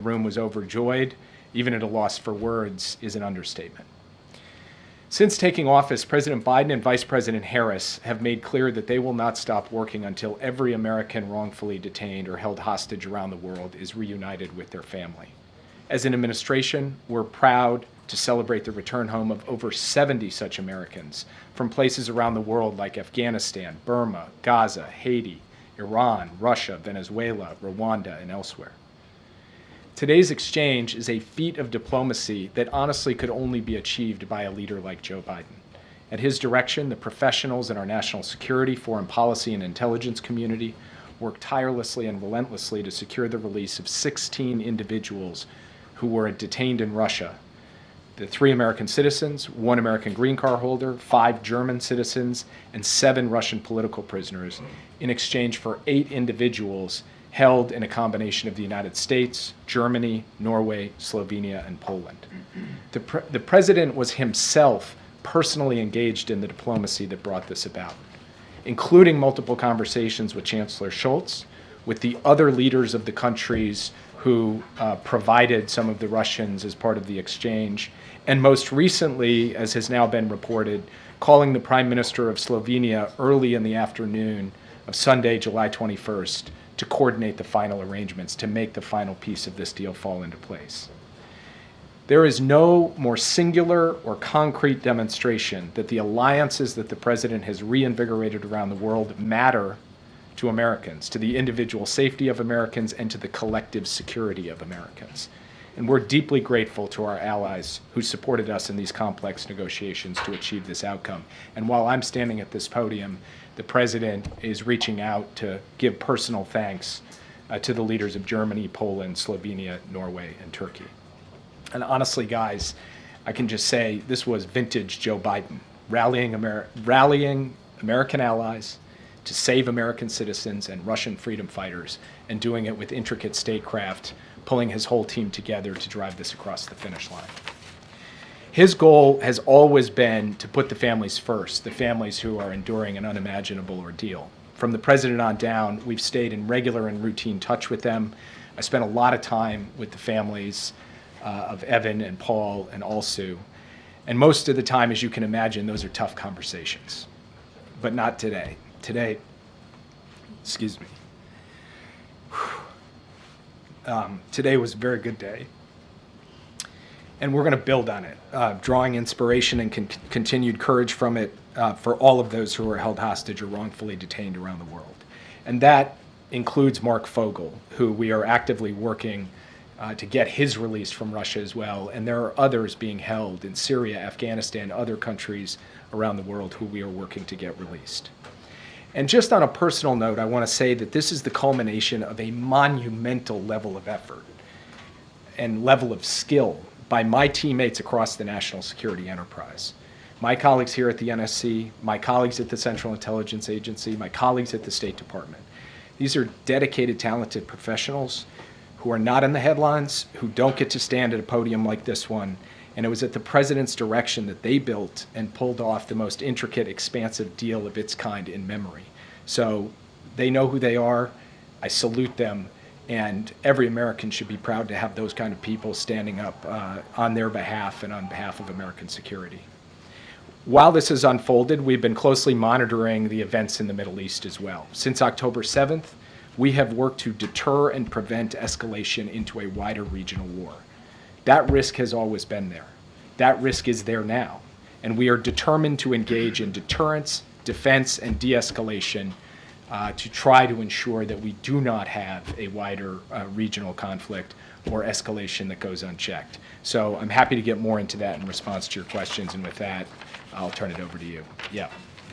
The room was overjoyed, even at a loss for words, is an understatement. Since taking office, President Biden and Vice President Harris have made clear that they will not stop working until every American wrongfully detained or held hostage around the world is reunited with their family. As an administration, we're proud to celebrate the return home of over 70 such Americans from places around the world like Afghanistan, Burma, Gaza, Haiti, Iran, Russia, Venezuela, Rwanda, and elsewhere. Today's exchange is a feat of diplomacy that honestly could only be achieved by a leader like Joe Biden. At his direction, the professionals in our national security, foreign policy, and intelligence community worked tirelessly and relentlessly to secure the release of 16 individuals who were detained in Russia. The 3 American citizens, 1 American green card holder, 5 German citizens, and 7 Russian political prisoners in exchange for 8 individuals held in a combination of the United States, Germany, Norway, Slovenia, and Poland. The president was himself personally engaged in the diplomacy that brought this about, including multiple conversations with Chancellor Scholz, with the other leaders of the countries who provided some of the Russians as part of the exchange, and most recently, as has now been reported, calling the Prime Minister of Slovenia early in the afternoon of Sunday, July 21st, to coordinate the final arrangements, to make the final piece of this deal fall into place. There is no more singular or concrete demonstration that the alliances that the president has reinvigorated around the world matter to Americans, to the individual safety of Americans, and to the collective security of Americans. And we're deeply grateful to our allies who supported us in these complex negotiations to achieve this outcome. And while I'm standing at this podium, the president is reaching out to give personal thanks to the leaders of Germany, Poland, Slovenia, Norway, and Turkey. And honestly, guys, I can just say this was vintage Joe Biden, rallying American allies to save American citizens and Russian freedom fighters, and doing it with intricate statecraft, pulling his whole team together to drive this across the finish line. His goal has always been to put the families first, the families who are enduring an unimaginable ordeal. From the president on down, we've stayed in regular and routine touch with them. I spent a lot of time with the families of Evan and Paul and Alsu. And most of the time, as you can imagine, those are tough conversations. But not today. Today, excuse me. Today was a very good day. And we're going to build on it, drawing inspiration and continued courage from it for all of those who are held hostage or wrongfully detained around the world. And that includes Mark Fogel, who we are actively working to get his release from Russia as well. And there are others being held in Syria, Afghanistan, other countries around the world who we are working to get released. And just on a personal note, I want to say that this is the culmination of a monumental level of effort and level of skill by my teammates across the national security enterprise. My colleagues here at the NSC, my colleagues at the Central Intelligence Agency, my colleagues at the State Department. These are dedicated, talented professionals who are not in the headlines, who don't get to stand at a podium like this one. And it was at the president's direction that they built and pulled off the most intricate, expansive deal of its kind in memory. So they know who they are. I salute them. And every American should be proud to have those kind of people standing up on their behalf and on behalf of American security. While this has unfolded, we've been closely monitoring the events in the Middle East as well. Since October 7th, we have worked to deter and prevent escalation into a wider regional war. That risk has always been there. That risk is there now. And we are determined to engage in deterrence, defense, and de-escalation to try to ensure that we do not have a wider regional conflict or escalation that goes unchecked. So I'm happy to get more into that in response to your questions. And with that, I'll turn it over to you. Yeah.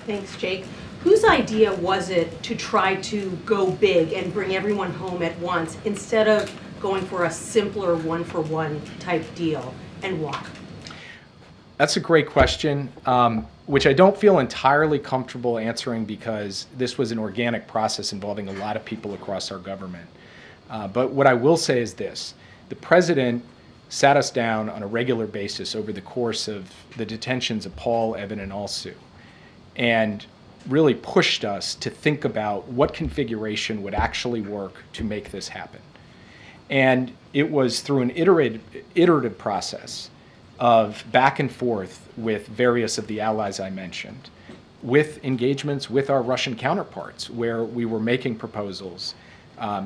Thanks, Jake. Whose idea was it to try to go big and bring everyone home at once instead of going for a simpler one-for-one type deal, and why? That's a great question, which I don't feel entirely comfortable answering because this was an organic process involving a lot of people across our government. But what I will say is this. The president sat us down on a regular basis over the course of the detentions of Paul, Evan, and Alsu, and really pushed us to think about what configuration would actually work to make this happen. And it was through an iterative process of back and forth with various of the allies I mentioned, with engagements with our Russian counterparts, where we were making proposals,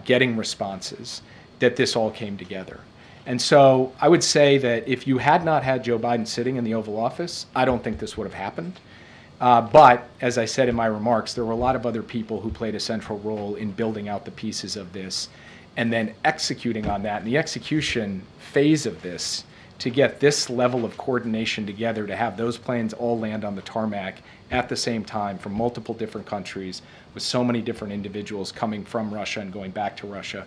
getting responses, that this all came together. And so I would say that if you had not had Joe Biden sitting in the Oval Office, I don't think this would have happened. But as I said in my remarks, there were a lot of other people who played a central role in building out the pieces of this and then executing on that. And the execution phase of this, to get this level of coordination together, to have those planes all land on the tarmac at the same time from multiple different countries with so many different individuals coming from Russia and going back to Russia,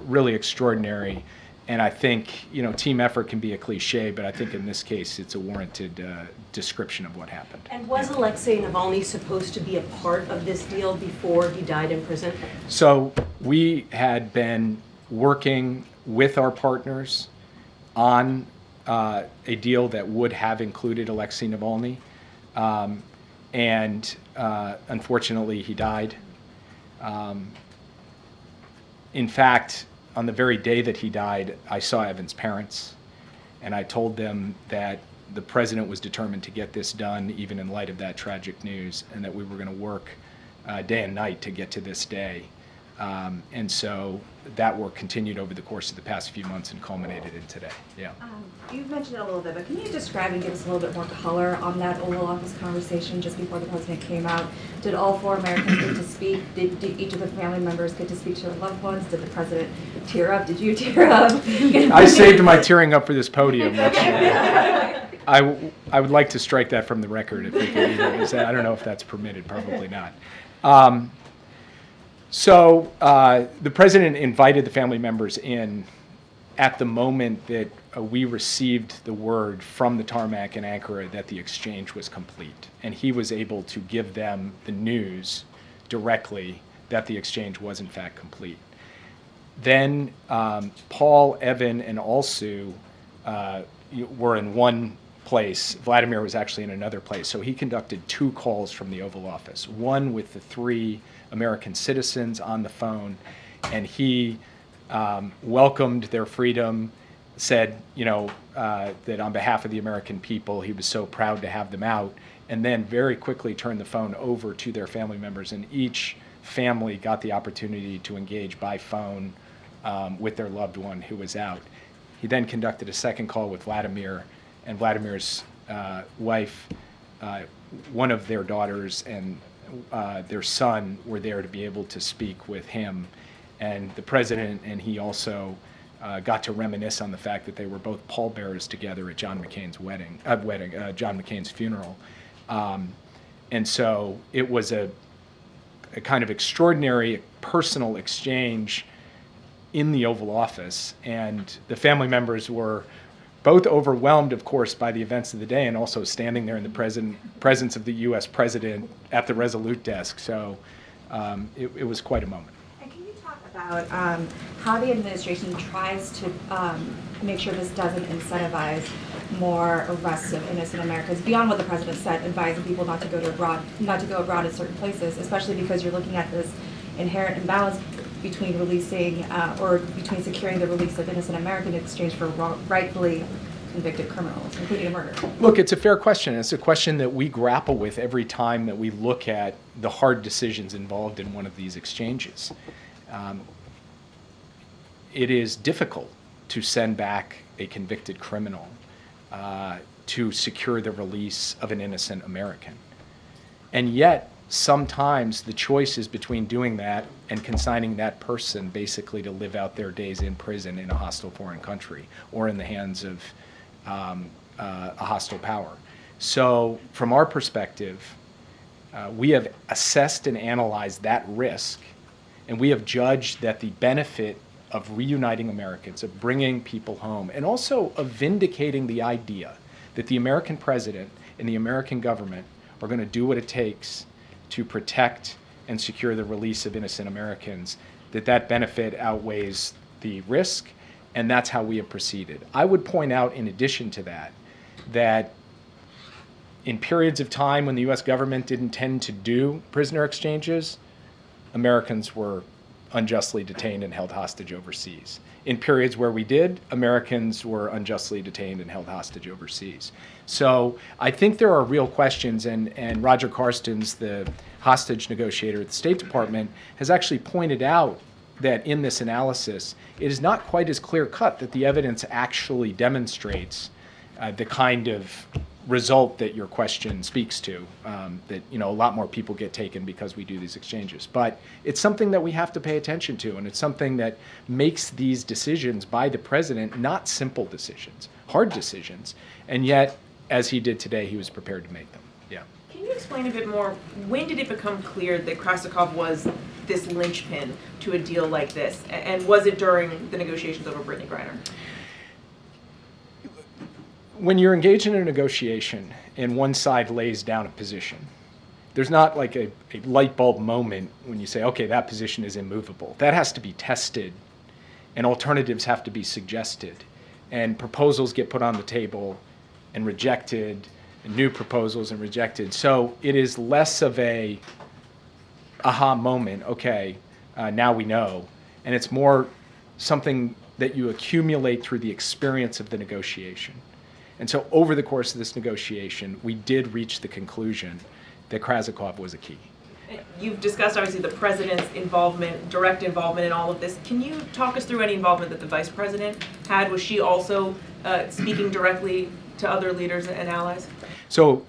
really extraordinary. And I think, you know, team effort can be a cliche, but I think in this case it's a warranted description of what happened. And was Alexei Navalny supposed to be a part of this deal before he died in prison? So we had been working with our partners on a deal that would have included Alexei Navalny. And unfortunately, he died. In fact, on the very day that he died, I saw Evan's parents, and I told them that the president was determined to get this done, even in light of that tragic news, and that we were going to work day and night to get to this day. And so that work continued over the course of the past few months and culminated in today. Yeah. You've mentioned it a little bit, but can you describe and give us a little bit more color on that Oval Office conversation just before the president came out? Did all 4 Americans get to speak? Did each of the family members get to speak to their loved ones? Did the president tear up? Did you tear up? I saved my tearing up for this podium. I would like to strike that from the record if we could either. I don't know if that's permitted, probably not. So the president invited the family members in at the moment that we received the word from the tarmac in Ankara that the exchange was complete. And he was able to give them the news directly that the exchange was in fact complete. Then Paul, Evan, and Alsu were in one place. Vladimir was actually in another place. So he conducted 2 calls from the Oval Office, one with the 3 American citizens on the phone, and he welcomed their freedom, said, you know, that on behalf of the American people, he was so proud to have them out, and then very quickly turned the phone over to their family members, and each family got the opportunity to engage by phone with their loved one who was out. He then conducted a second call with Vladimir, and Vladimir's wife, one of their daughters, and their son were there to be able to speak with him. And the president and he also got to reminisce on the fact that they were both pallbearers together at John McCain's John McCain's funeral. And so it was a kind of extraordinary personal exchange in the Oval Office. And the family members were both overwhelmed, of course, by the events of the day and also standing there in the presence of the U.S. president at the Resolute desk. So it was quite a moment. And can you talk about how the administration tries to make sure this doesn't incentivize more arrests of innocent Americans beyond what the president said, advising people not to go abroad in certain places, especially because you're looking at this inherent imbalance between releasing or between securing the release of innocent Americans in exchange for rightfully convicted criminals, including a murder? Look, it's a fair question. It's a question that we grapple with every time that we look at the hard decisions involved in one of these exchanges. It is difficult to send back a convicted criminal to secure the release of an innocent American. And yet, sometimes the choice is between doing that and consigning that person basically to live out their days in prison in a hostile foreign country or in the hands of a hostile power. So from our perspective, we have assessed and analyzed that risk, and we have judged that the benefit of reuniting Americans, of bringing people home, and also of vindicating the idea that the American president and the American government are going to do what it takes to protect and secure the release of innocent Americans, that benefit outweighs the risk, and that's how we have proceeded. I would point out, in addition to that, that in periods of time when the U.S. government didn't tend to do prisoner exchanges, Americans were unjustly detained and held hostage overseas. in periods where we did, Americans were unjustly detained and held hostage overseas. So I think there are real questions, and Roger Carstens, the hostage negotiator at the State Department, has actually pointed out that in this analysis, it is not quite as clear-cut that the evidence actually demonstrates the kind of result that your question speaks to, that a lot more people get taken because we do these exchanges. But it's something that we have to pay attention to, and it's something that makes these decisions by the president not simple decisions, hard decisions, and yet, as he did today, he was prepared to make them. Yeah. Can you explain a bit more, when did it become clear that Krasikov was this linchpin to a deal like this, and was it during the negotiations over Brittany Griner? When you're engaged in a negotiation and one side lays down a position, there's not like a light bulb moment when you say, okay, that position is immovable. That has to be tested, and alternatives have to be suggested, and proposals get put on the table and rejected, and new proposals and rejected. So it is less of a aha moment, okay, now we know, and it's more something that you accumulate through the experience of the negotiation. And so over the course of this negotiation, we did reach the conclusion that Krasikov was a key. You've discussed, obviously, the president's involvement, direct involvement in all of this. Can you talk us through any involvement that the vice president had? Was she also speaking directly to other leaders and allies? So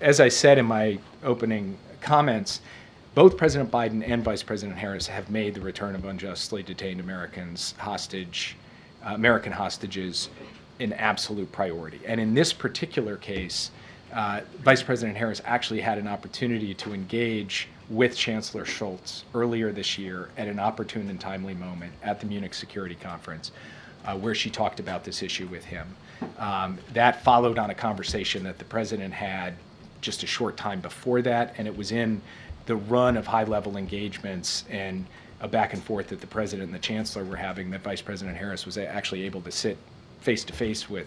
as I said in my opening comments, both President Biden and Vice President Harris have made the return of unjustly detained American hostages an absolute priority. And in this particular case, Vice President Harris actually had an opportunity to engage with Chancellor Scholz earlier this year at an opportune and timely moment at the Munich Security Conference, where she talked about this issue with him. That followed on a conversation that the president had just a short time before that, and it was in the run of high-level engagements and a back and forth that the president and the chancellor were having that Vice President Harris was actually able to sit face-to-face with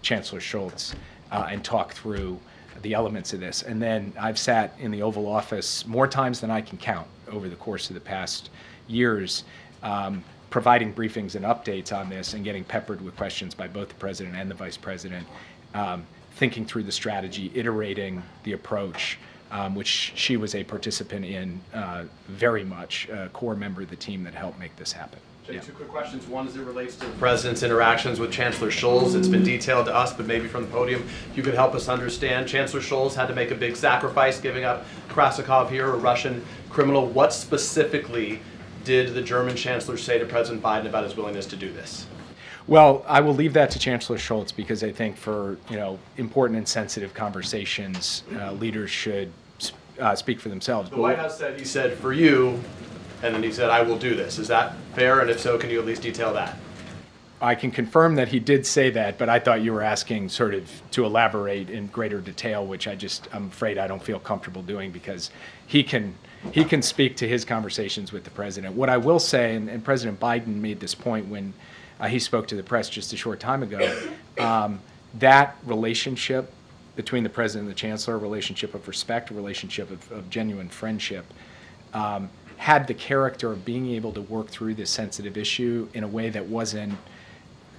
Chancellor Scholz and talk through the elements of this. And then I've sat in the Oval Office more times than I can count over the course of the past years, providing briefings and updates on this and getting peppered with questions by both the president and the vice president, thinking through the strategy, iterating the approach, which she was a participant in very much, a core member of the team that helped make this happen. Jay, two quick questions. One, as it relates to the president's interactions with Chancellor Scholz. It's been detailed to us, but maybe from the podium, you could help us understand. Chancellor Scholz had to make a big sacrifice, giving up Krasikov here, a Russian criminal. What specifically did the German chancellor say to President Biden about his willingness to do this? Well, I will leave that to Chancellor Scholz because I think for important and sensitive conversations, leaders should speak for themselves. The White House said, he said, for you, and then he said, I will do this. Is that fair? And if so, can you at least detail that? I can confirm that he did say that, but I thought you were asking sort of to elaborate in greater detail, which I'm afraid I don't feel comfortable doing because he can speak to his conversations with the president. What I will say, and President Biden made this point when he spoke to the press just a short time ago, that relationship between the president and the chancellor, a relationship of respect, a relationship of genuine friendship, had the character of being able to work through this sensitive issue in a way that wasn't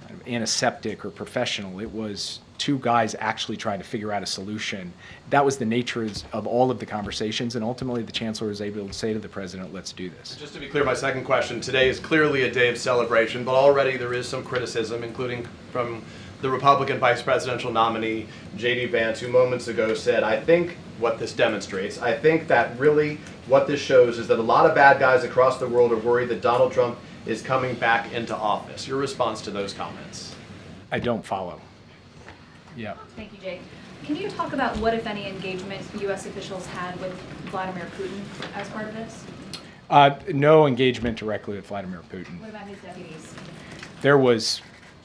kind of antiseptic or professional. It was two guys actually trying to figure out a solution. That was the nature of all of the conversations, and ultimately the chancellor was able to say to the president, let's do this. Just to be clear, my second question, today is clearly a day of celebration, but already there is some criticism, including from the Republican vice presidential nominee, J.D. Vance, who moments ago said, I think what this demonstrates, I think that really what this shows is that a lot of bad guys across the world are worried that Donald Trump is coming back into office. Your response to those comments? I don't follow. Yeah. Thank you, Jake. Can you talk about what, if any, engagement U.S. officials had with Vladimir Putin as part of this? No engagement directly with Vladimir Putin. What about his deputies? There was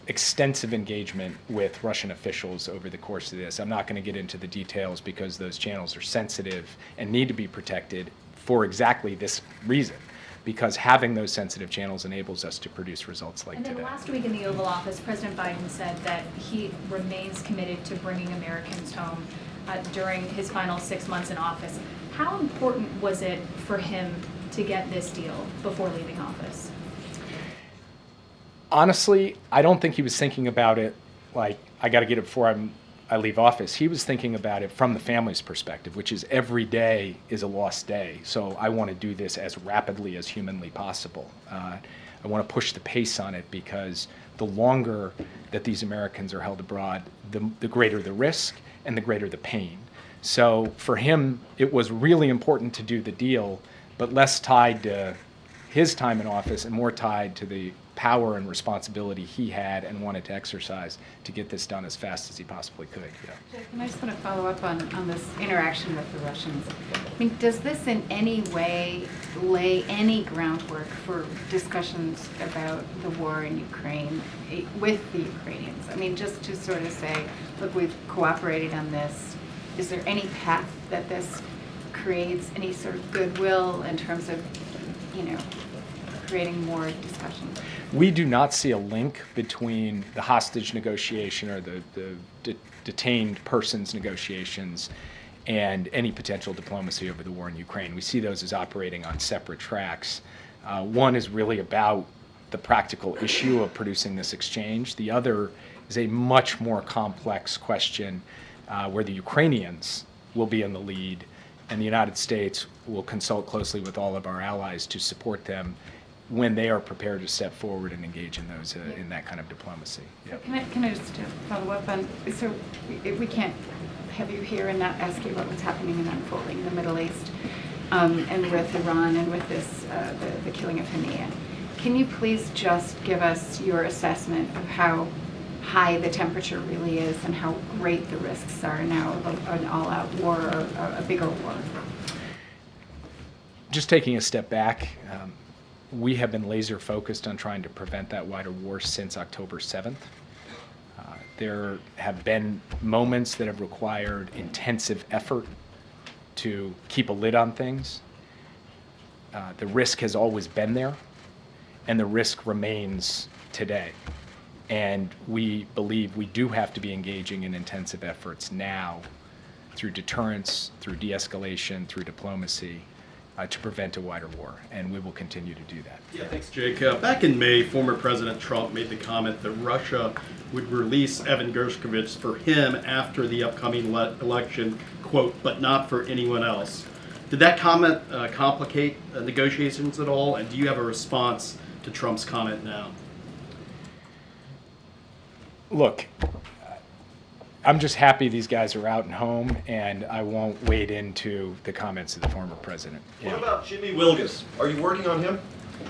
extensive engagement with Russian officials over the course of this. I'm not going to get into the details because those channels are sensitive and need to be protected for exactly this reason, because having those sensitive channels enables us to produce results like today. And then last week in the Oval Office, President Biden said that he remains committed to bringing Americans home during his final 6 months in office. How important was it for him to get this deal before leaving office? Honestly, I don't think he was thinking about it like, I got to get it before I leave office. He was thinking about it from the family's perspective, which is every day is a lost day. So I want to do this as rapidly as humanly possible. I want to push the pace on it because the longer that these Americans are held abroad, the greater the risk and the greater the pain. So for him, it was really important to do the deal, but less tied to his time in office and more tied to the power and responsibility he had and wanted to exercise to get this done as fast as he possibly could. Yeah. And I just want to follow up on this interaction with the Russians. I mean, does this in any way lay any groundwork for discussions about the war in Ukraine with the Ukrainians? I mean, just to sort of say, look, we've cooperated on this. Is there any path that this creates any sort of goodwill in terms of, you know, creating more discussion? We do not see a link between the hostage negotiation or the detained persons negotiations and any potential diplomacy over the war in Ukraine. We see those as operating on separate tracks. One is really about the practical issue of producing this exchange. The other is a much more complex question where the Ukrainians will be in the lead and the United States will consult closely with all of our allies to support them when they are prepared to step forward and engage in those in that kind of diplomacy. Yeah. Can I just follow up on, so we can't have you here and not ask you about what's happening and unfolding in the Middle East and with Iran and with this, the killing of Hania. Can you please just give us your assessment of how high the temperature really is and how great the risks are now of an all-out war or a bigger war? Just taking a step back, we have been laser focused on trying to prevent that wider war since October 7th. There have been moments that have required intensive effort to keep a lid on things. The risk has always been there, and the risk remains today. And we believe we do have to be engaging in intensive efforts now through deterrence, through de-escalation, through diplomacy, to prevent a wider war, and we will continue to do that. Yeah, thanks, Jake. Back in May, former President Trump made the comment that Russia would release Evan Gershkovich for him after the upcoming election, quote, but not for anyone else. Did that comment complicate negotiations at all, and do you have a response to Trump's comment now? Look, I'm just happy these guys are out and home, and I won't wade into the comments of the former president. What about Jimmy Wilgus? Are you working on him?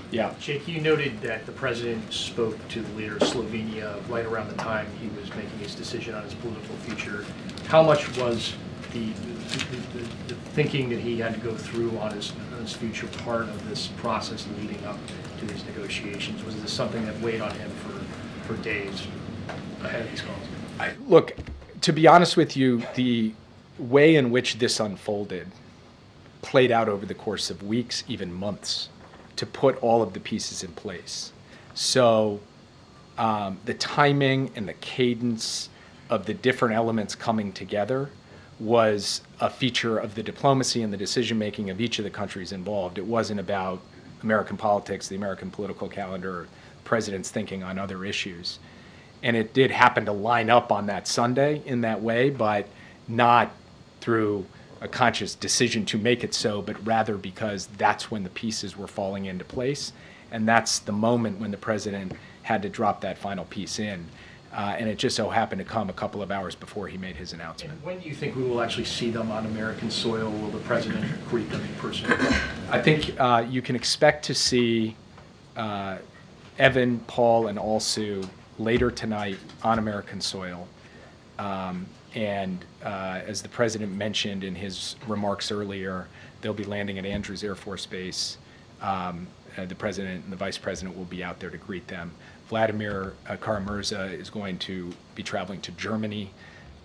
Yeah. Jake, you noted that the president spoke to the leader of Slovenia right around the time he was making his decision on his political future. How much was the thinking that he had to go through on his future part of this process leading up to these negotiations? Was this something that weighed on him for days ahead of these calls? Look, to be honest with you, the way in which this unfolded played out over the course of weeks, even months, to put all of the pieces in place. So the timing and the cadence of the different elements coming together was a feature of the diplomacy and the decision-making of each of the countries involved. It wasn't about American politics, the American political calendar, president's thinking on other issues. And it did happen to line up on that Sunday in that way, but not through a conscious decision to make it so, but rather because that's when the pieces were falling into place. And that's the moment when the president had to drop that final piece in. And it just so happened to come a couple of hours before he made his announcement. And when do you think we will actually see them on American soil? Will the president greet them in person? I think you can expect to see Evan, Paul, and Alsu later tonight on American soil. And as the president mentioned in his remarks earlier, they'll be landing at Andrews Air Force Base. The president and the vice president will be out there to greet them. Vladimir Kara-Murza is going to be traveling to Germany,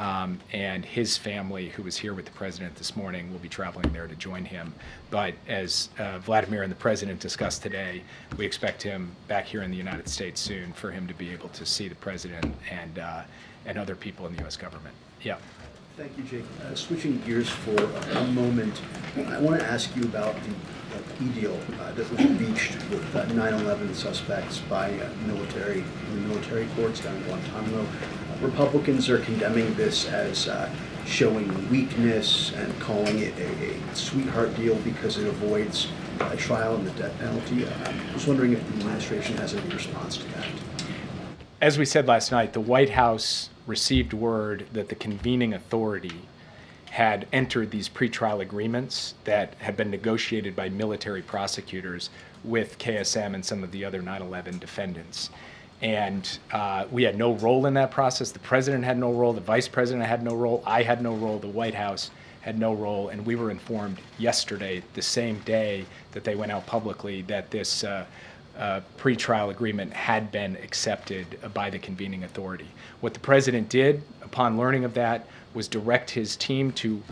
and his family, who was here with the president this morning, will be traveling there to join him. But as Vladimir and the president discussed today, we expect him back here in the United States soon for him to be able to see the president and other people in the U.S. government. Yeah. Thank you, Jake. Switching gears for a moment, I want to ask you about the plea deal that was reached with 9/11 suspects by military courts down in Guantanamo. Republicans are condemning this as showing weakness and calling it a sweetheart deal because it avoids a trial and the death penalty. I was wondering if the administration has any response to that. As we said last night, the White House received word that the convening authority had entered these pretrial agreements that had been negotiated by military prosecutors with KSM and some of the other 9/11 defendants. And we had no role in that process. The president had no role. The vice president had no role. I had no role. The White House had no role. And we were informed yesterday, the same day that they went out publicly, that this pretrial agreement had been accepted by the convening authority. What the president did upon learning of that was direct his team to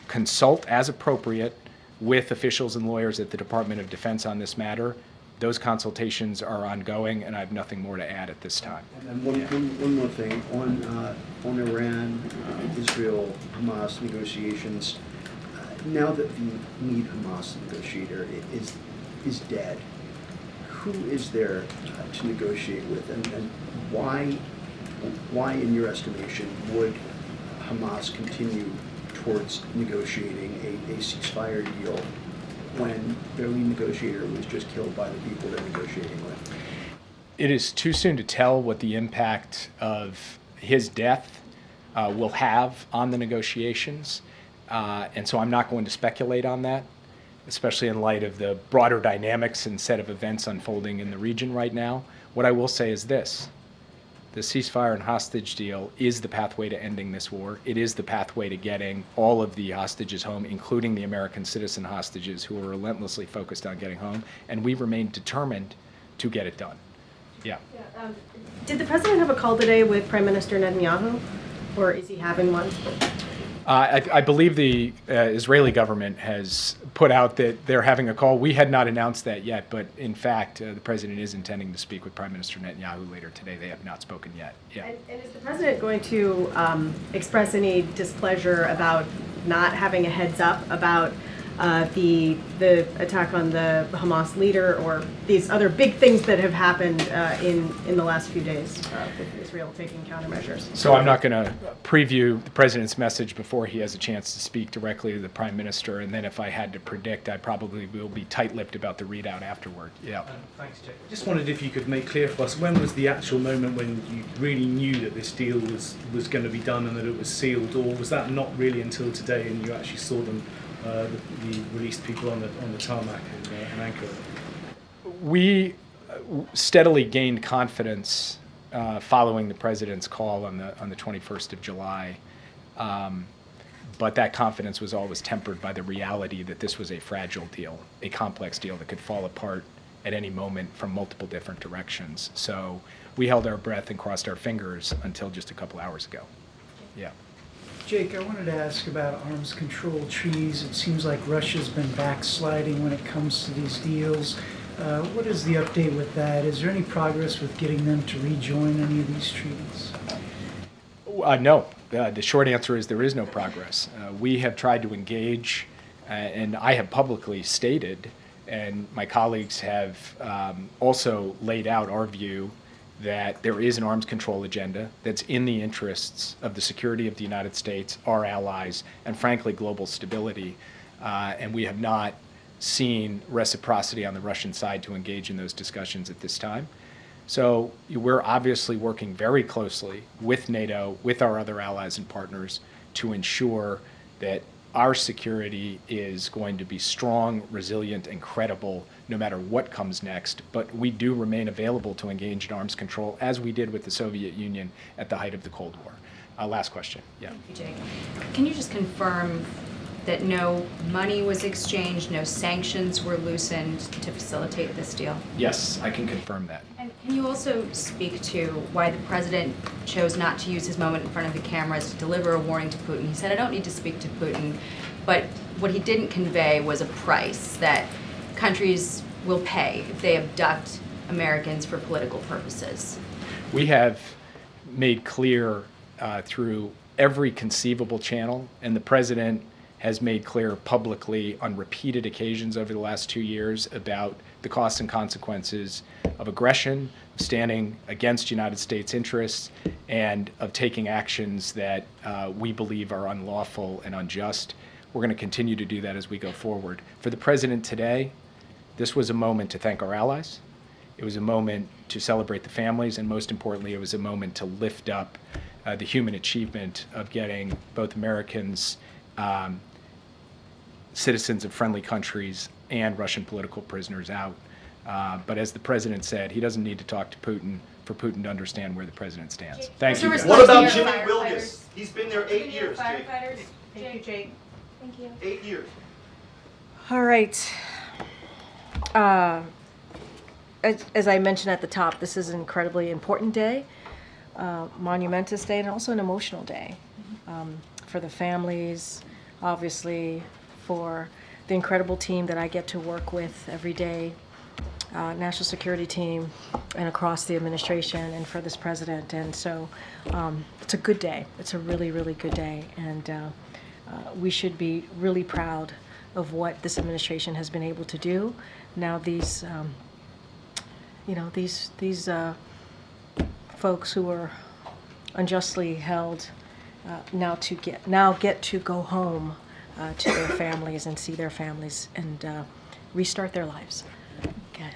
consult as appropriate with officials and lawyers at the Department of Defense on this matter. Those consultations are ongoing, and I have nothing more to add at this time. And one more thing on Iran, Israel, Hamas negotiations. Now that the lead Hamas negotiator is dead, who is there to negotiate with, and why, in your estimation, would Hamas continue towards negotiating a ceasefire deal when their lead negotiator was just killed by the people they're negotiating with? It is too soon to tell what the impact of his death will have on the negotiations, and so I'm not going to speculate on that, especially in light of the broader dynamics and set of events unfolding in the region right now. What I will say is this: the ceasefire and hostage deal is the pathway to ending this war. It is the pathway to getting all of the hostages home, including the American citizen hostages who are relentlessly focused on getting home, and we remain determined to get it done. Yeah. Did the president have a call today with Prime Minister Netanyahu, or is he having one? I believe the Israeli government has put out that they're having a call. We had not announced that yet, but in fact, the president is intending to speak with Prime Minister Netanyahu later today. They have not spoken yet. Yeah. And is the president going to express any displeasure about not having a heads up about the attack on the Hamas leader, or these other big things that have happened in the last few days with Israel taking countermeasures? So I'm not going to preview the president's message before he has a chance to speak directly to the prime minister, and then if I had to predict, I probably will be tight-lipped about the readout afterward. Yeah. Thanks, Jake. Just wondered if you could make clear for us, when was the actual moment when you really knew that this deal was going to be done and that it was sealed, or was that not really until today and you actually saw them? The released people on the tarmac in Ankara? We steadily gained confidence following the president's call on the 21st of July, but that confidence was always tempered by the reality that this was a fragile deal, a complex deal that could fall apart at any moment from multiple different directions. So we held our breath and crossed our fingers until just a couple hours ago. Yeah. Jake, I wanted to ask about arms control treaties. It seems like Russia's been backsliding when it comes to these deals. What is the update with that? Is there any progress with getting them to rejoin any of these treaties? No. The short answer is there is no progress. We have tried to engage, and I have publicly stated, and my colleagues have also laid out our view that there is an arms control agenda that's in the interests of the security of the United States, our allies, and frankly, global stability. And we have not seen reciprocity on the Russian side to engage in those discussions at this time. So we're obviously working very closely with NATO, with our other allies and partners, to ensure that our security is going to be strong, resilient, and credible no matter what comes next. But we do remain available to engage in arms control, as we did with the Soviet Union at the height of the Cold War. Last question. Yeah. Thank you, Jake. Can you just confirm that no money was exchanged, no sanctions were loosened to facilitate this deal? Yes, I can confirm that. And can you also speak to why the president chose not to use his moment in front of the cameras to deliver a warning to Putin? He said, I don't need to speak to Putin, but what he didn't convey was a price that countries will pay if they abduct Americans for political purposes. We have made clear through every conceivable channel, and the president has made clear publicly on repeated occasions over the last 2 years about the costs and consequences of aggression, of standing against United States interests, and of taking actions that we believe are unlawful and unjust. We're going to continue to do that as we go forward. For the President today, this was a moment to thank our allies. It was a moment to celebrate the families, and most importantly, it was a moment to lift up the human achievement of getting both Americans, citizens of friendly countries, and Russian political prisoners out. But as the President said, he doesn't need to talk to Putin for Putin to understand where the President stands. Thank you. What about Jimmy Wilgus? He's been there 8 years, Jake. Thank you, Jake. Thank you. 8 years. All right. As I mentioned at the top, this is an incredibly important day, monumentous day, and also an emotional day for the families, obviously, for the incredible team that I get to work with every day, national security team, and across the administration, and for this president. And so it's a good day. It's a really, really good day. And we should be really proud of what this administration has been able to do. Now these, these folks who were unjustly held now get to go home to their families and see their families and restart their lives. Okay.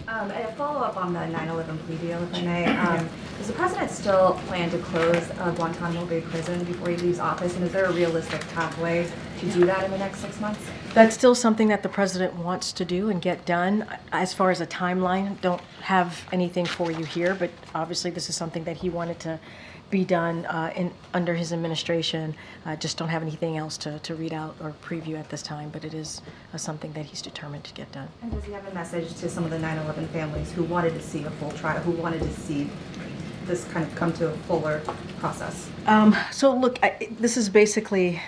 And a follow-up on the 9/11 plea deal, if I may. Does the president still plan to close Guantanamo Bay prison before he leaves office? And is there a realistic pathway to do that in the next 6 months? That's still something that the president wants to do and get done. As far as a timeline, don't have anything for you here, but obviously this is something that he wanted to be done under his administration. Just don't have anything else to read out or preview at this time, but it is something that he's determined to get done. And does he have a message to some of the 9/11 families who wanted to see a full trial, who wanted to see this kind of come to a fuller process? So look, this is basically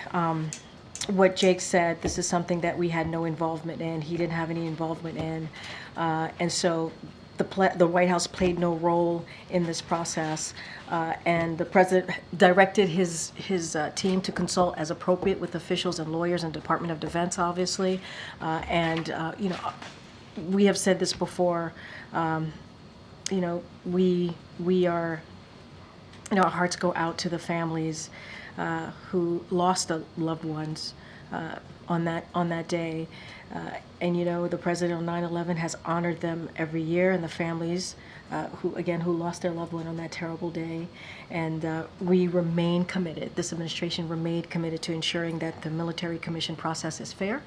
what Jake said. This is something that we had no involvement in. He didn't have any involvement in. And so the White House played no role in this process, and the president directed his team to consult as appropriate with officials and lawyers and Department of Defense, obviously, we have said this before. We are, our hearts go out to the families who lost loved ones on that day. And the president on 9/11 has honored them every year, and the families who lost their loved one on that terrible day. And we remain committed, this administration remained committed to ensuring that the military commission process is fair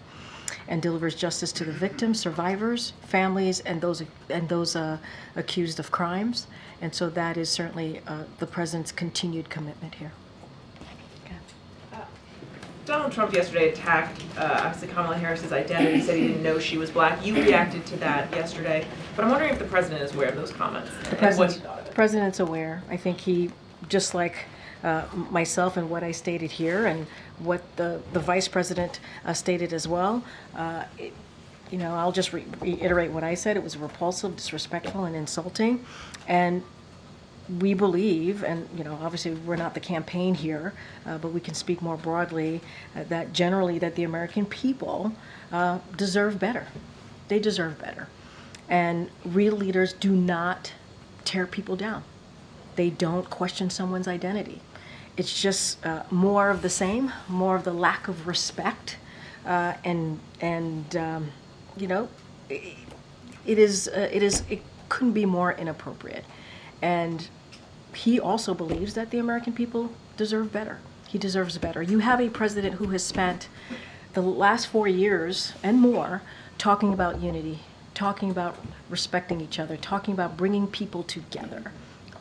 and delivers justice to the victims, survivors, families, and those accused of crimes. And so that is certainly the president's continued commitment here. Donald Trump yesterday attacked, obviously, Kamala Harris's identity, said he didn't know she was black. You reacted to that yesterday, but I'm wondering if the president is aware of those comments and what he thought of it. The president's aware. I think he, just like myself and what I stated here and what the vice president stated as well, I'll just reiterate what I said. It was repulsive, disrespectful, and insulting. And we believe, and obviously we're not the campaign here, but we can speak more broadly, that generally that the American people deserve better. They deserve better. And real leaders do not tear people down. They don't question someone's identity. It's just more of the same, more of the lack of respect, it couldn't be more inappropriate. And he also believes that the American people deserve better. He deserves better. You have a president who has spent the last 4 years and more talking about unity, talking about respecting each other, talking about bringing people together.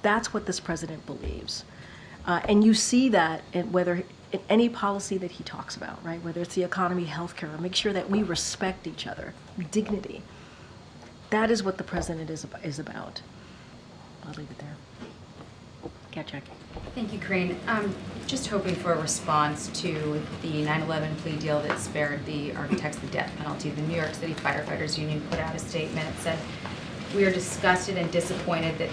That's what this president believes. And you see that in any policy that he talks about, right? Whether it's the economy, healthcare, make sure that we respect each other, dignity. That is what the president is about. I'll leave it there. Yeah, Jackie. Thank you, Karine. Just hoping for a response to the 9/11 plea deal that spared the architects the death penalty. The New York City Firefighters Union put out a statement that said, "We are disgusted and disappointed that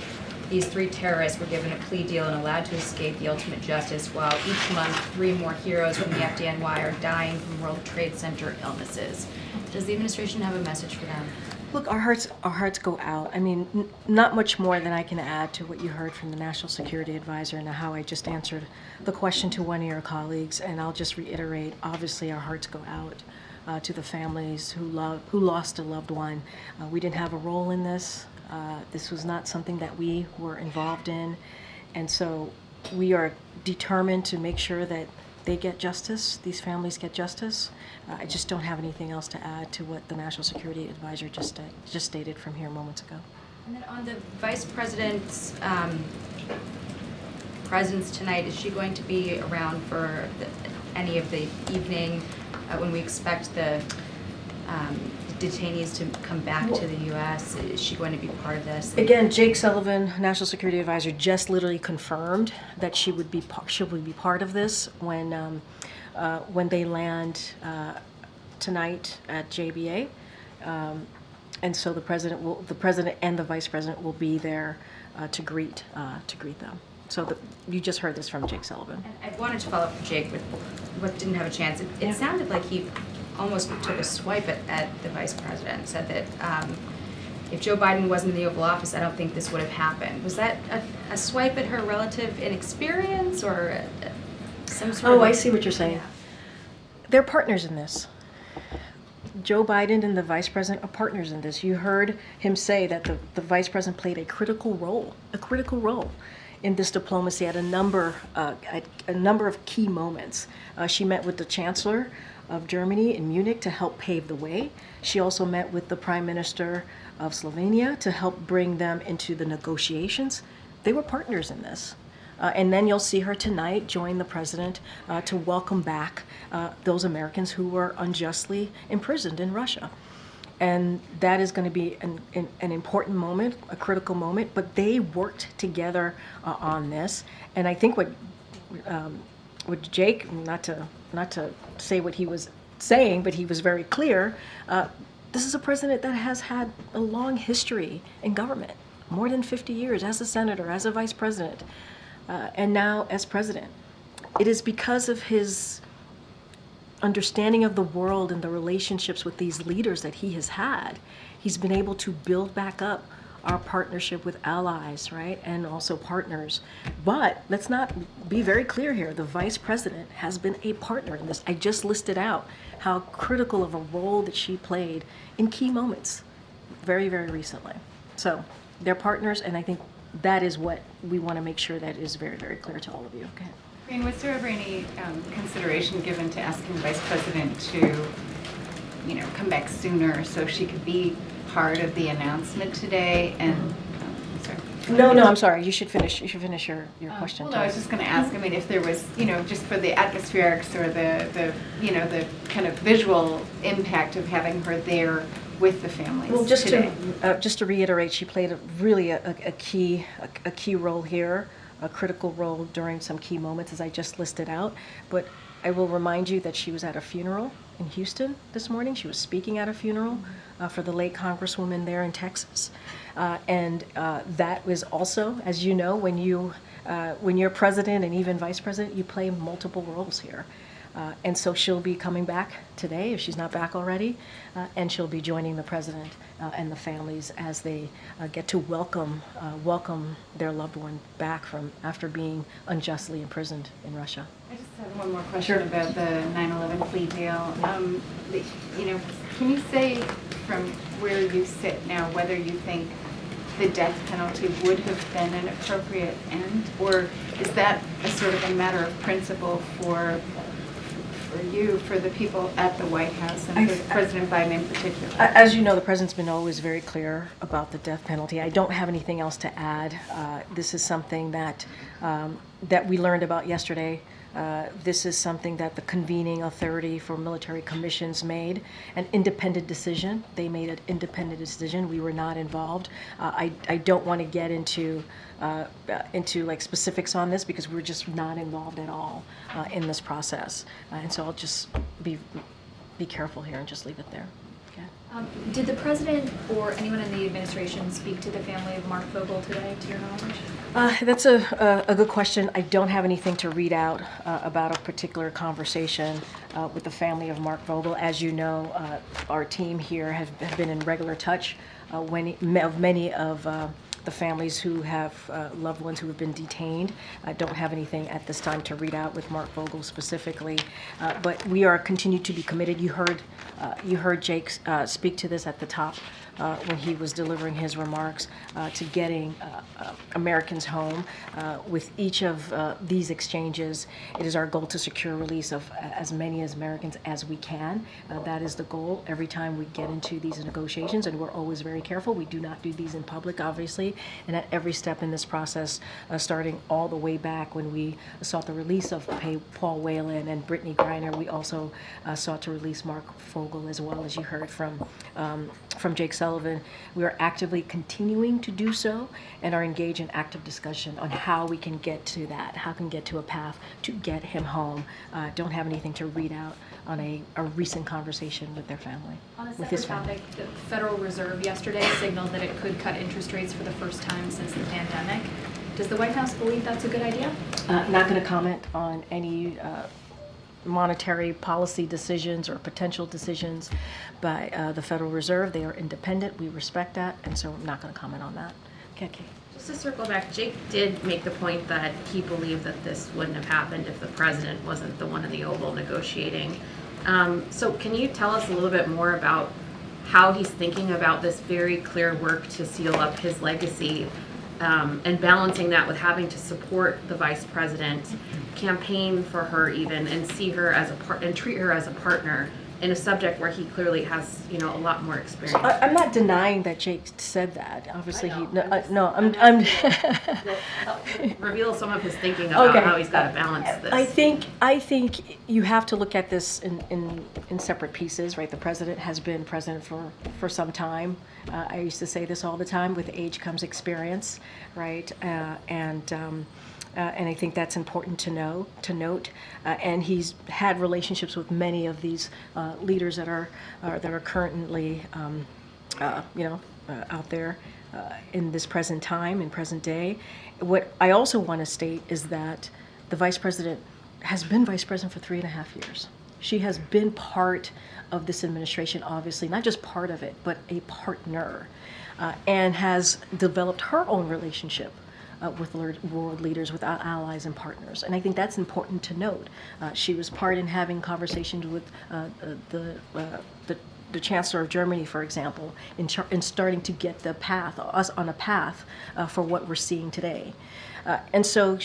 these 3 terrorists were given a plea deal and allowed to escape the ultimate justice, while each month 3 more heroes from the FDNY are dying from World Trade Center illnesses. Does the administration have a message for them? Look, our hearts go out. I mean, not much more than I can add to what you heard from the National Security Advisor and how I just answered the question to one of your colleagues. And I'll just reiterate, obviously our hearts go out to the families who lost a loved one. We didn't have a role in this. This was not something that we were involved in. And so we are determined to make sure that they get justice, these families get justice. I just don't have anything else to add to what the National Security Advisor just stated from here moments ago. And then on the Vice President's presence tonight, is she going to be around for any of the evening when we expect the detainees to come back to the U.S.? Is she going to be part of this? Again, Jake Sullivan, National Security Advisor, just literally confirmed that she would be part of this when they land tonight at JBA, and so the president and the vice president will be there to greet them. So you just heard this from Jake Sullivan. And I wanted to follow up with Jake, but didn't have a chance. It sounded like he almost took a swipe at the vice president, said that if Joe Biden wasn't in the Oval Office, I don't think this would have happened. Was that a swipe at her relative inexperience or some sort of... Oh, I see what you're saying. They're partners in this. Joe Biden and the vice president are partners in this. You heard him say that the vice president played a critical role in this diplomacy at a number of key moments. She met with the Chancellor of Germany in Munich to help pave the way. She also met with the Prime Minister of Slovenia to help bring them into the negotiations. They were partners in this. And then you'll see her tonight join the president to welcome back those Americans who were unjustly imprisoned in Russia. And that is going to be an important moment, a critical moment, but they worked together on this. And I think what Jake, not to say what he was saying, but he was very clear, this is a president that has had a long history in government, more than 50 years as a senator, as a vice president, and now as president. It is because of his understanding of the world and the relationships with these leaders that he has had, he's been able to build back up our partnership with allies, right, and also partners. But let's not be very clear here. The vice president has been a partner in this. I just listed out how critical of a role that she played in key moments very, very recently. So they're partners, and I think that is what we want to make sure that is very, very clear to all of you. Okay. Karine, was there ever any consideration given to asking the vice president to, come back sooner so she could be part of the announcement today? And sorry. No, I'm sorry. You should finish. You should finish your question. Well, no, I was just going to ask. I mean, if there was, just for the atmospherics or the kind of visual impact of having her there with the families. Well, just today. just to reiterate, she played a key role here, a critical role during some key moments, as I just listed out. But I will remind you that she was at a funeral in Houston this morning. She was speaking at a funeral for the late Congresswoman there in Texas, and that was also, as you know, when you're president and even vice president, you play multiple roles here. And so she'll be coming back today, if she's not back already, and she'll be joining the president and the families as they get to welcome their loved one back from after being unjustly imprisoned in Russia. I just have one more question about the 9/11 plea deal. Can you say from where you sit now whether you think the death penalty would have been an appropriate end, or is that a sort of a matter of principle for you, for the people at the White House, and for President Biden in particular? As you know, the president's been always very clear about the death penalty. I don't have anything else to add. This is something that we learned about yesterday. This is something that the convening authority for military commissions made an independent decision. They made an independent decision. We were not involved. I don't want to get into like specifics on this because we're just not involved at all in this process. And so I'll just be careful here and just leave it there. Okay. Did the president or anyone in the administration speak to the family of Mark Vogel today, to your knowledge? That's a good question. I don't have anything to read out about a particular conversation with the family of Mark Vogel. As you know, our team here have been in regular touch of many of the families who have loved ones who have been detained. I don't have anything at this time to read out with Mark Vogel specifically, but we are continue to be committed. You heard Jake speak to this at the top when he was delivering his remarks to getting Americans home. With each of these exchanges, it is our goal to secure release of as many as Americans as we can. That is the goal every time we get into these negotiations, and we're always very careful. We do not do these in public, obviously, and at every step in this process, starting all the way back when we sought the release of Paul Whelan and Brittany Griner, we also sought to release Mark Vogel, as well, as you heard from Jake Sullivan. We are actively continuing to do so and are engaged in active discussion on how we can get to that, how can get to a path to get him home. Don't have anything to read out on a recent conversation with their family. On a with his separate family. topic, the Federal Reserve yesterday signaled that it could cut interest rates for the first time since the pandemic. Does the White House believe that's a good idea? Not going to comment on any monetary policy decisions or potential decisions by the Federal Reserve. They are independent. We respect that, and so I'm not going to comment on that. Okay. Just to circle back, Jake did make the point that he believed that this wouldn't have happened if the president wasn't the one in the Oval negotiating. So can you tell us a little bit more about how he's thinking about this very clear work to seal up his legacy, and balancing that with having to support the vice president, campaign for her even, and see her as and treat her as a partner in a subject where he clearly has, a lot more experience? So I'm not denying that Jake said that. Obviously, I'm reveal some of his thinking about how he's got to balance this. I think you have to look at this in separate pieces, right? The president has been president for some time. I used to say this all the time: with age comes experience, right? And I think that's important to note. And he's had relationships with many of these leaders that are currently, out there in this present time, in present day. What I also want to state is that the vice president has been vice president for 3.5 years. She has been part of this administration, obviously, not just part of it, but a partner, and has developed her own relationship with world leaders, with our allies and partners. And I think that's important to note. She was part in having conversations with the Chancellor of Germany, for example, in starting to get us on a path for what we're seeing today. And so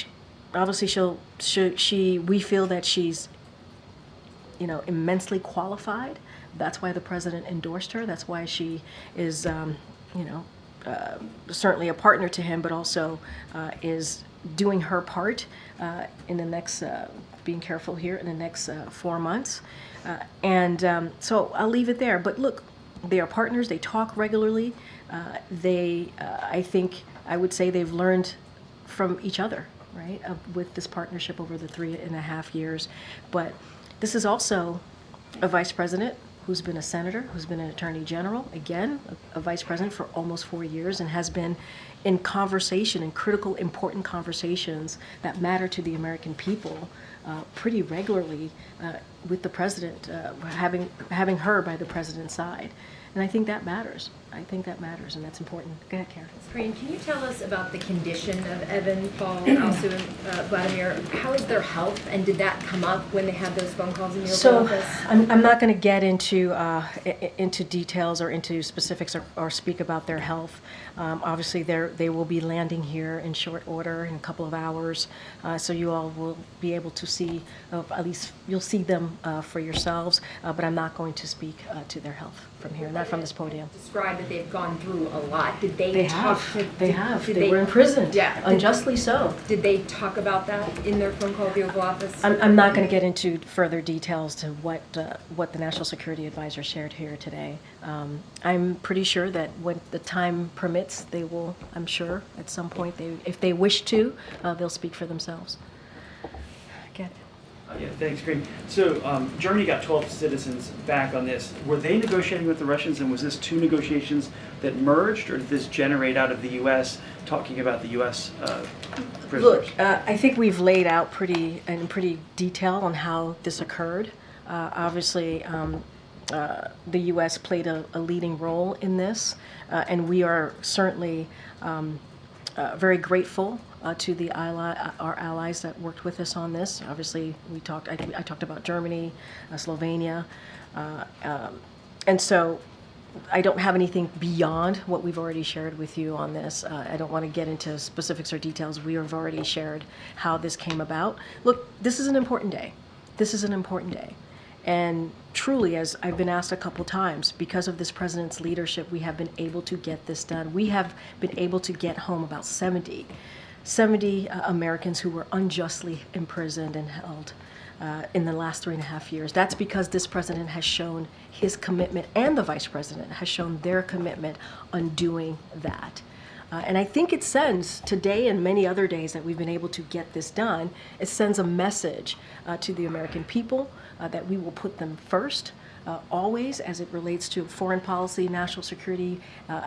obviously we feel that she's immensely qualified. That's why the president endorsed her. That's why she is certainly a partner to him, but also is doing her part in the next, being careful here, in the next 4 months. So I'll leave it there. But look, they are partners. They talk regularly. I think I would say they've learned from each other, right, with this partnership over the 3.5 years. But this is also a vice president who's been a senator, who's been an attorney general, again, a vice president for almost 4 years, and has been in conversation, in critical, important conversations that matter to the American people pretty regularly with the president, having her by the president's side. And I think that matters. I think that matters, and that's important. Go ahead, Karen. Karine, can you tell us about the condition of Evan, Paul, Alsu, and Vladimir? How is their health, and did that come up when they had those phone calls in your office? I'm not going to get into details or into specifics or speak about their health. Obviously, they will be landing here in short order in a couple of hours, so you all will be able to see, at least you'll see them for yourselves, but I'm not going to speak to their health from here, not from this podium. Describe that they've gone through a lot. Did they They talk have. to... They were imprisoned, Yeah. unjustly so. Did they talk about that in their phone call to the Oval Office? I'm not going to get into further details to what the National Security Advisor shared here today. I'm pretty sure that when the time permits, they will, I'm sure, at some point, if they wish to, they'll speak for themselves. Get it. Yeah, thanks, Karine. So Germany got 12 citizens back on this. Were they negotiating with the Russians, and was this two negotiations that merged, or did this generate out of the U.S. talking about the U.S. Prisoners? Look, I think we've laid out in pretty detail on how this occurred. Obviously, the U.S. played a leading role in this, and we are certainly very grateful to our allies that worked with us on this. Obviously, I talked about Germany, Slovenia, and so I don't have anything beyond what we've already shared with you on this. I don't want to get into specifics or details. We have already shared how this came about. Look, this is an important day. This is an important day. And truly, as I've been asked a couple times, because of this president's leadership, we have been able to get this done. We have been able to get home about 70 Americans who were unjustly imprisoned and held in the last 3.5 years. That's because this president has shown his commitment, and the vice president has shown their commitment on doing that. And I think it sends, today and many other days that we've been able to get this done, it sends a message to the American people that we will put them first, always, as it relates to foreign policy, national security,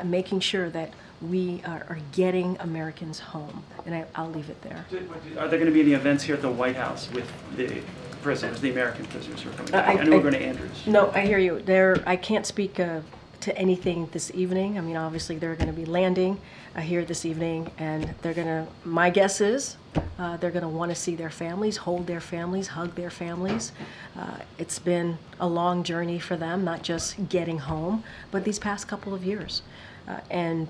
making sure that we are getting Americans home. And I'll leave it there. Are there going to be any events here at the White House with the prisoners, the American prisoners who are coming back? I know we're going to Andrews. No, I hear you. I can't speak to anything this evening. I mean, obviously they're going to be landing here this evening, and my guess is they're going to want to see their families, hold their families, hug their families. It's been a long journey for them, not just getting home, but these past couple of years. And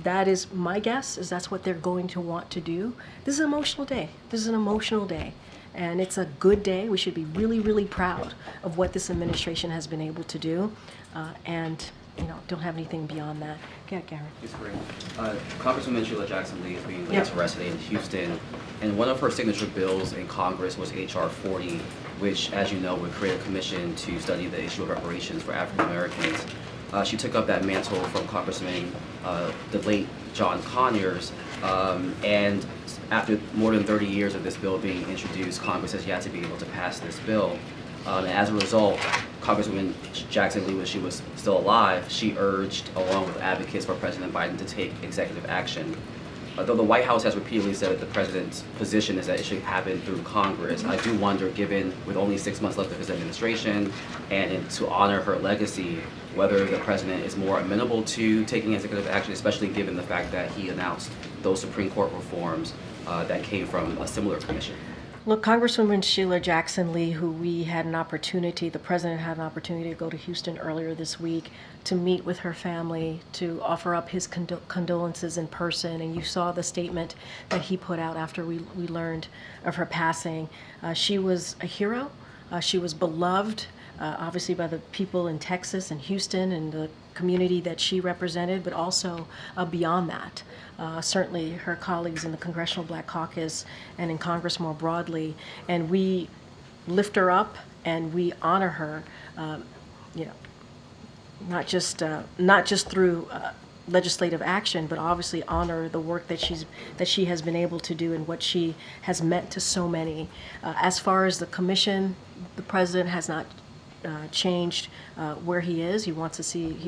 that is my guess, is that's what they're going to want to do. This is an emotional day. This is an emotional day. And it's a good day. We should be really, really proud of what this administration has been able to do. And don't have anything beyond that. Yeah, Garen. Yes, Karine. Congresswoman Sheila Jackson Lee is being laid to rest today in Houston, and one of her signature bills in Congress was H.R. 40, which, as you know, would create a commission to study the issue of reparations for African Americans. She took up that mantle from Congressman, the late John Conyers, and after more than 30 years of this bill being introduced, Congress has yet to be able to pass this bill. And as a result, Congresswoman Jackson Lee, when she was still alive, she urged, along with advocates for President Biden, to take executive action. Though the White House has repeatedly said that the president's position is that it should happen through Congress, I do wonder, given with only 6 months left of his administration and to honor her legacy, whether the president is more amenable to taking executive action, especially given the fact that he announced those Supreme Court reforms that came from a similar commission. Look, Congresswoman Sheila Jackson Lee, who the president had an opportunity to go to Houston earlier this week to meet with her family, to offer up his condolences in person, and you saw the statement that he put out after we learned of her passing. She was a hero. She was beloved, obviously, by the people in Texas and Houston and the community that she represented, but also beyond that. Certainly her colleagues in the Congressional Black Caucus and in Congress more broadly, and we lift her up and we honor her, not just through legislative action, but obviously honor the work that she has been able to do and what she has meant to so many. As far as the commission, the president has not changed where he is. He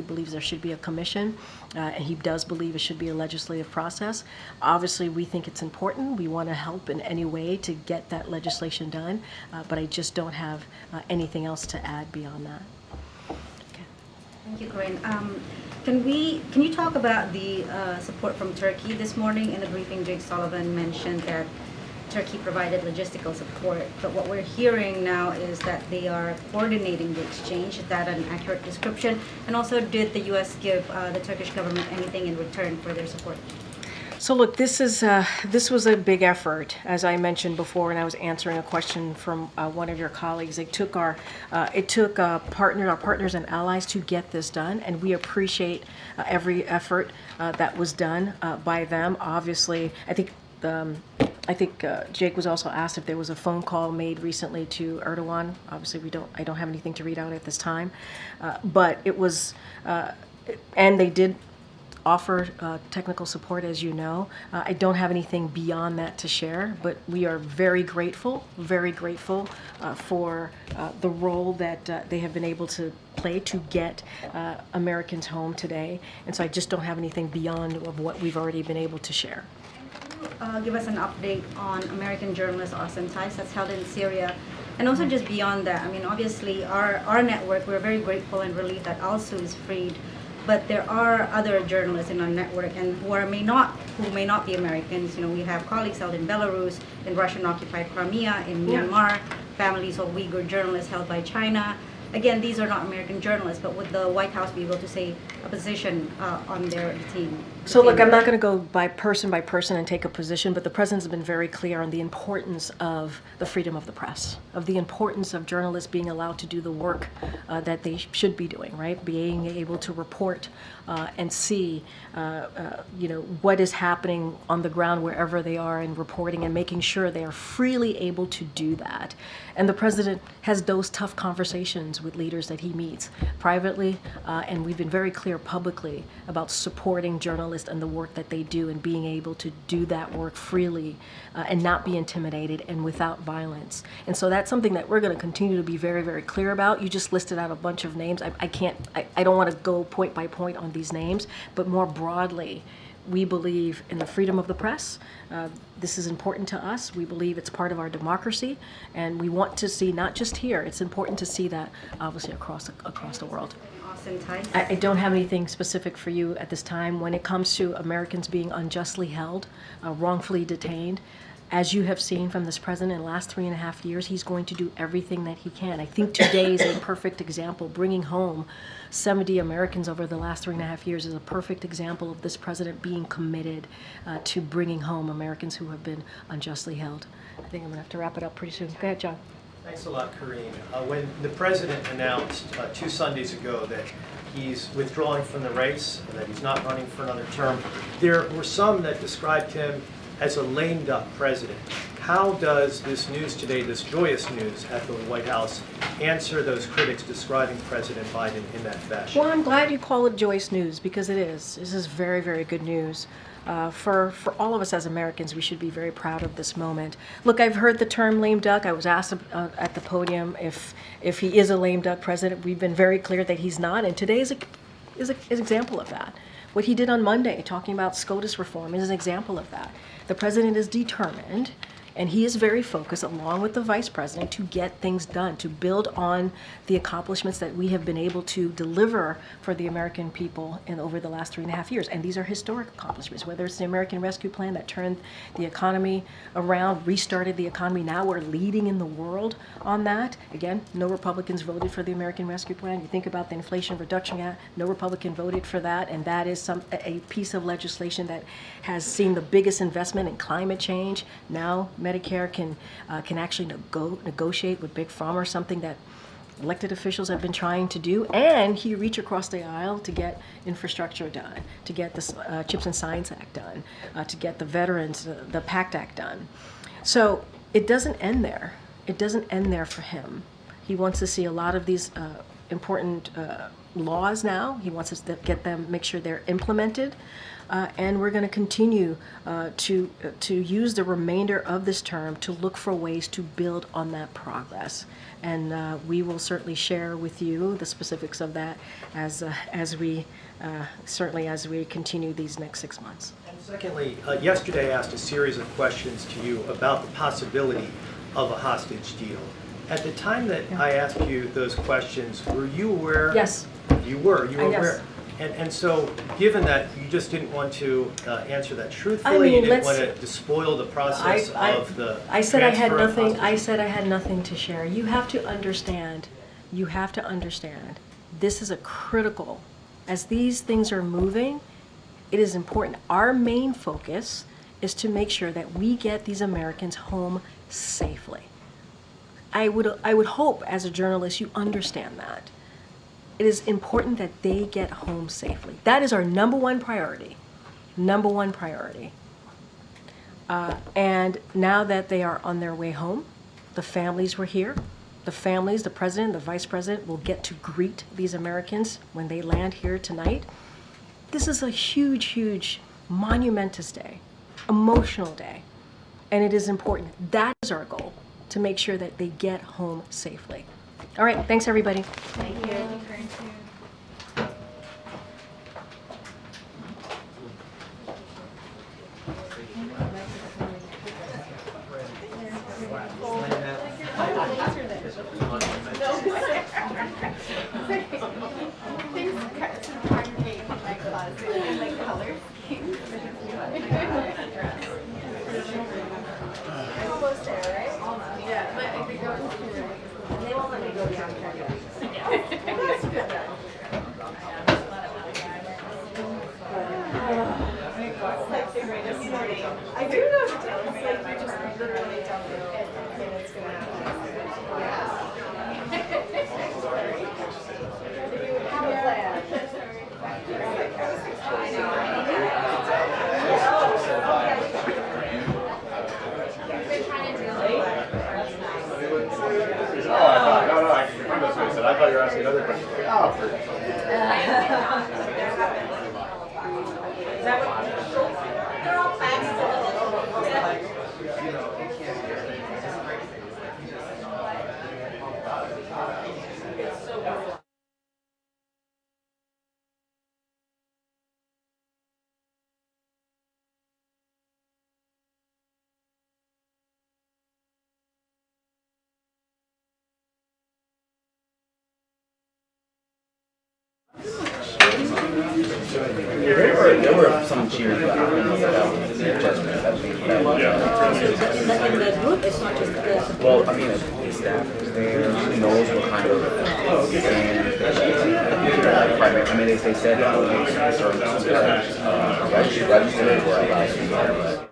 believes there should be a commission, and he does believe it should be a legislative process. Obviously, we think it's important. We want to help in any way to get that legislation done, but I just don't have anything else to add beyond that. Okay. Thank you, Karine. Can you talk about the support from Turkey this morning? In the briefing, Jake Sullivan mentioned that Turkey provided logistical support, but what we're hearing now is that they are coordinating the exchange. Is that an accurate description? And also, did the U.S. give the Turkish government anything in return for their support? So look, this was a big effort, as I mentioned before, and I was answering a question from one of your colleagues. It took our partners and allies to get this done, and we appreciate every effort that was done by them. Obviously, I think Jake was also asked if there was a phone call made recently to Erdogan. Obviously, I don't have anything to read out at this time, but it was, and they did offer technical support, as you know. I don't have anything beyond that to share, but we are very grateful for the role that they have been able to play to get Americans home today. And so I just don't have anything beyond of what we've already been able to share. Give us an update on American journalist Austin Tice that's held in Syria. And also just beyond that, I mean, obviously our network, we're very grateful and relieved that Alsu is freed, but there are other journalists in our network and who may not be Americans. You know, we have colleagues held in Belarus, in Russian-occupied Crimea, in Myanmar, families of Uyghur journalists held by China. Again, these are not American journalists, but would the White House be able to say a position on their team? So look, I'm not going to go by person and take a position, but the President's been very clear on the importance of the freedom of the press, of the importance of journalists being allowed to do the work that they should be doing, right? Being able to report and see, you know, what is happening on the ground wherever they are and reporting and making sure they are freely able to do that. And the President has those tough conversations with leaders that he meets privately, and we've been very clear publicly about supporting journalists and the work that they do and being able to do that work freely and not be intimidated and without violence. And so that's something that we're going to continue to be very, very clear about. You just listed out a bunch of names. I don't want to go point by point on these names, but more broadly, we believe in the freedom of the press. This is important to us. We believe it's part of our democracy, and we want to see, not just here, it's important to see that obviously across the world. I don't have anything specific for you at this time. When it comes to Americans being unjustly held, wrongfully detained, as you have seen from this president in the last 3.5 years, he's going to do everything that he can. I think today is a perfect example. Bringing home 70 Americans over the last 3.5 years is a perfect example of this president being committed to bringing home Americans who have been unjustly held. I think I'm going to have to wrap it up pretty soon. Go ahead, John. Thanks a lot, Karine. When the president announced 2 Sundays ago that he's withdrawing from the race, and that he's not running for another term, there were some that described him as a lame duck president. How does this news today, this joyous news at the White House, answer those critics describing President Biden in that fashion? Well, I'm glad you call it joyous news, because it is. This is very, very good news. For all of us as Americans, we should be very proud of this moment. Look, I've heard the term lame duck. I was asked at the podium if he is a lame duck president. We've been very clear that he's not, and today is an example of that. What he did on Monday, talking about SCOTUS reform, is an example of that. The president is determined, and he is very focused, along with the vice president, to get things done, to build on the accomplishments that we have been able to deliver for the American people over the last 3.5 years. And these are historic accomplishments, whether it's the American Rescue Plan that turned the economy around, restarted the economy. Now we're leading in the world on that. Again, no Republicans voted for the American Rescue Plan. You think about the Inflation Reduction Act, no Republican voted for that, and that is a piece of legislation that has seen the biggest investment in climate change. Now Medicare can actually negotiate with Big Pharma, something that elected officials have been trying to do, and he reached across the aisle to get infrastructure done, to get the CHIPS and Science Act done, to get the Veterans, the PACT Act done. So it doesn't end there. It doesn't end there for him. He wants to see a lot of these important laws now. He wants us to get them, make sure they're implemented. And we're going to continue to use the remainder of this term to look for ways to build on that progress. And we will certainly share with you the specifics of that as we continue these next 6 months. And secondly, yesterday I asked a series of questions to you about the possibility of a hostage deal. At the time that I asked you those questions, were you aware? Yes. You were Yes. aware. And so, given that you just didn't want to answer that truthfully, you didn't want to despoil the process of the I said I had transfer of nothing. hostages. I said I had nothing to share. You have to understand. You have to understand. This is a critical. As these things are moving, it is important. Our main focus is to make sure that we get these Americans home safely. I would hope, as a journalist, you understand that. It is important that they get home safely. That is our number one priority. Number one priority. And now that they are on their way home, the families were here. The families, the president, the vice president will get to greet these Americans when they land here tonight. This is a huge, huge, monumentous day, emotional day, and it is important. That is our goal, to make sure that they get home safely. All right, thanks everybody. Thank you. Almost there, right? Almost. Yeah, but if it goes through, they won't let me go down there. That's good. I do know the tale. It's like you just literally don't know it and it's gonna happen. Yeah. You have a plan. I thought you were asking another question. Oh, They're all facts. There were some cheers, but I don't know if that was judgment. In the group, it's not just the... Well, I mean, the staff was there, who knows what kind of stand I mean, they said certain registered were allowed to be there,